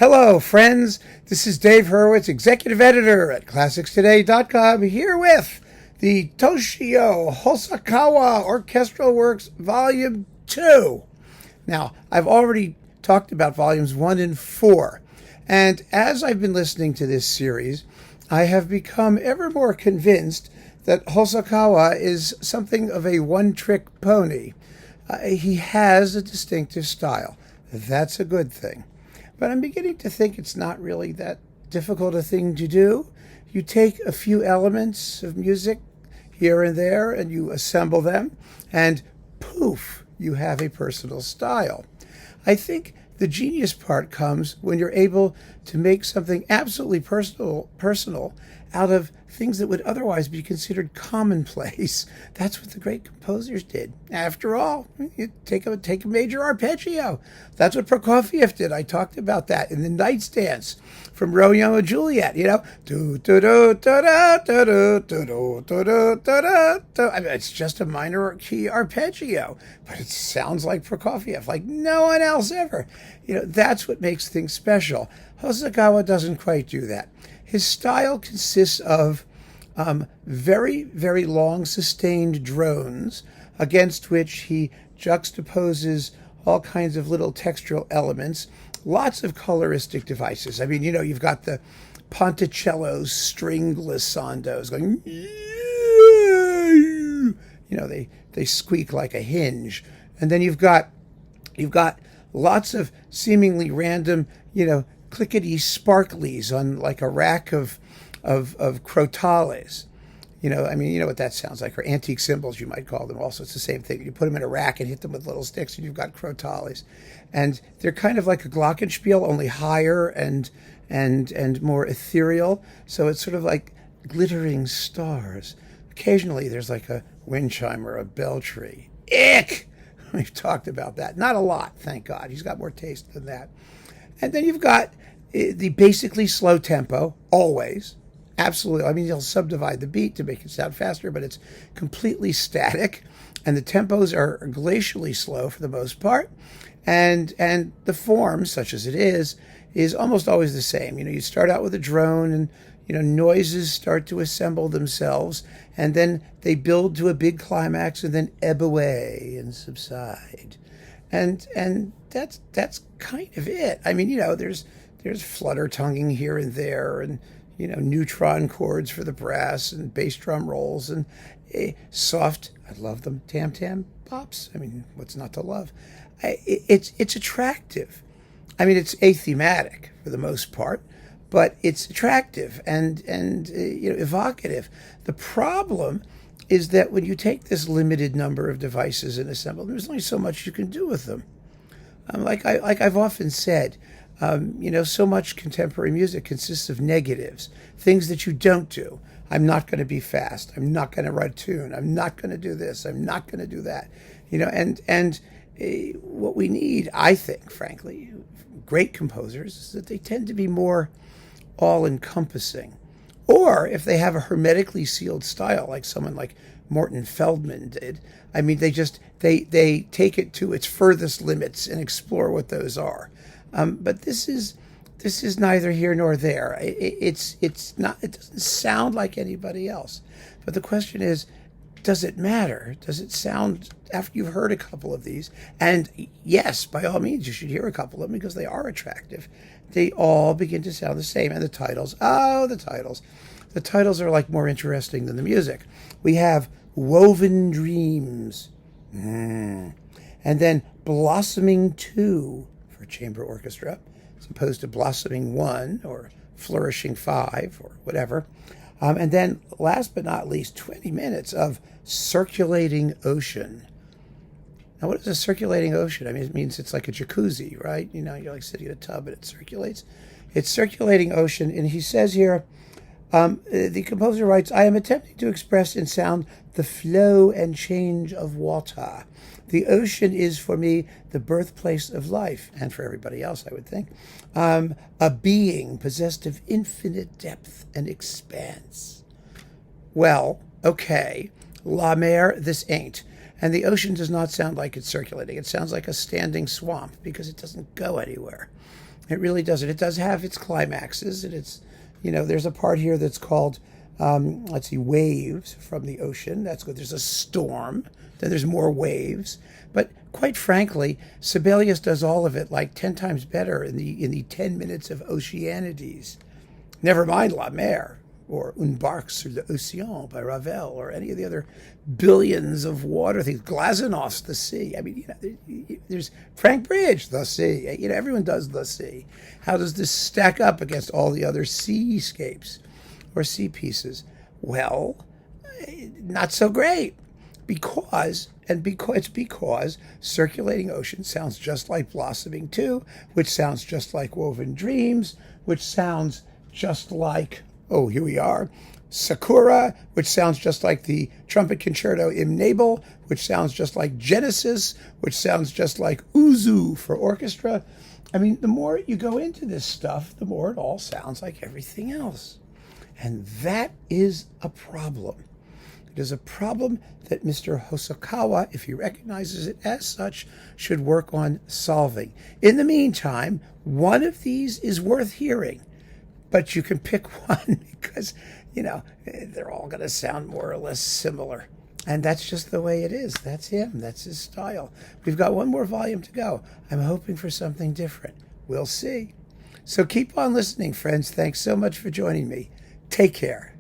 Hello, friends. This is Dave Hurwitz, executive editor at ClassicsToday.com, here with the Toshio Hosokawa Orchestral Works Volume 2. Now, I've already talked about Volumes 1 and 4, and as I've been listening to this series, I have become ever more convinced that Hosokawa is something of a one-trick pony. He has a distinctive style. That's a good thing. But I'm beginning to think it's not really that difficult a thing to do. You take a few elements of music here and there and you assemble them, and poof, you have a personal style. I think the genius part comes when you're able to make something absolutely personal out of things that would otherwise be considered commonplace. That's what the great composers did. After all, you take a major arpeggio. That's what Prokofiev did. I talked about that in the Knight's Dance from Romeo and Juliet. You know, I mean, it's just a minor key arpeggio, but it sounds like Prokofiev, like no one else ever. You know, that's what makes things special. Hosokawa doesn't quite do that. His style consists of very, very long sustained drones against which he juxtaposes all kinds of little textural elements, lots of coloristic devices. I mean, you know, you've got the Ponticello's string glissandos going, you know, they squeak like a hinge. And then you've got lots of seemingly random, you know, clickety sparklies on like a rack of crotales. You know, I mean, you know what that sounds like, or antique cymbals, you might call them. Also, it's the same thing. You put them in a rack and hit them with little sticks, and you've got crotales. And they're kind of like a glockenspiel, only higher and more ethereal. So it's sort of like glittering stars. Occasionally, there's like a wind chime or a bell tree. Ick! We've talked about that. Not a lot, thank God. He's got more taste than that. And then you've got the basically slow tempo, always. Absolutely. I mean, he'll subdivide the beat to make it sound faster, but it's completely static. And the tempos are glacially slow for the most part. And the form, such as it is almost always the same. You know, you start out with a drone and, you know, noises start to assemble themselves, and then they build to a big climax and then ebb away and subside. And that's kind of it. I mean, you know, there's flutter tonguing here and there, and, you know, neutron chords for the brass and bass drum rolls and soft, I love them, tam-tam pops. I mean, what's not to love? It's attractive. I mean, it's athematic for the most part, but it's attractive and you know, evocative. The problem is that when you take this limited number of devices and assemble them, there's only so much you can do with them. Like I've often said, you know, so much contemporary music consists of negatives, things that you don't do. I'm not going to be fast. I'm not going to write a tune. I'm not going to do this. I'm not going to do that. You know, and what we need, I think, frankly, great composers, is that they tend to be more all-encompassing. Or if they have a hermetically sealed style, like someone like Morton Feldman did, I mean, they take it to its furthest limits and explore what those are. But this is neither here nor there. It's not. It doesn't sound like anybody else. But the question is, does it matter? Does it sound, after you've heard a couple of these? And yes, by all means, you should hear a couple of them because they are attractive. They all begin to sound the same. And the titles, the titles are like more interesting than the music. We have Woven Dreams, and then Blossoming 2 for chamber orchestra, as opposed to Blossoming 1 or Flourishing 5 or whatever. And then, last but not least, 20 minutes of Circulating Ocean. Now, what is a circulating ocean? I mean, it means it's like a jacuzzi, right? You know, you're like sitting in a tub and it circulates. It's Circulating Ocean, and he says here, the composer writes, I am attempting to express in sound the flow and change of water. The ocean is, for me, the birthplace of life, and for everybody else, I would think, a being possessed of infinite depth and expanse. Well, okay, La Mer, this ain't. And the ocean does not sound like it's circulating. It sounds like a standing swamp because it doesn't go anywhere. It really doesn't. It does have its climaxes, and it's, there's a part here that's called, let's see, waves from the ocean. That's good. There's a storm. Then there's more waves. But quite frankly, Sibelius does all of it like 10 times better in the 10 minutes of Oceanides. Never mind La Mer, or Une barque sur l'océan by Ravel, or any of the other billions of water things. Glazenov's The Sea. I mean, there's Frank Bridge, The Sea. Everyone does The Sea. How does this stack up against all the other seascapes or sea pieces? Well, not so great, because Circulating Ocean sounds just like Blossoming 2, which sounds just like Woven Dreams, which sounds just like, oh, here we are, Sakura, which sounds just like the Trumpet Concerto Im Nebel, which sounds just like Genesis, which sounds just like Uzu for orchestra. I mean, the more you go into this stuff, the more it all sounds like everything else. And that is a problem. It is a problem that Mr. Hosokawa, if he recognizes it as such, should work on solving. In the meantime, one of these is worth hearing, but you can pick one because, they're all going to sound more or less similar. And that's just the way it is. That's him. That's his style. We've got one more volume to go. I'm hoping for something different. We'll see. So keep on listening, friends. Thanks so much for joining me. Take care.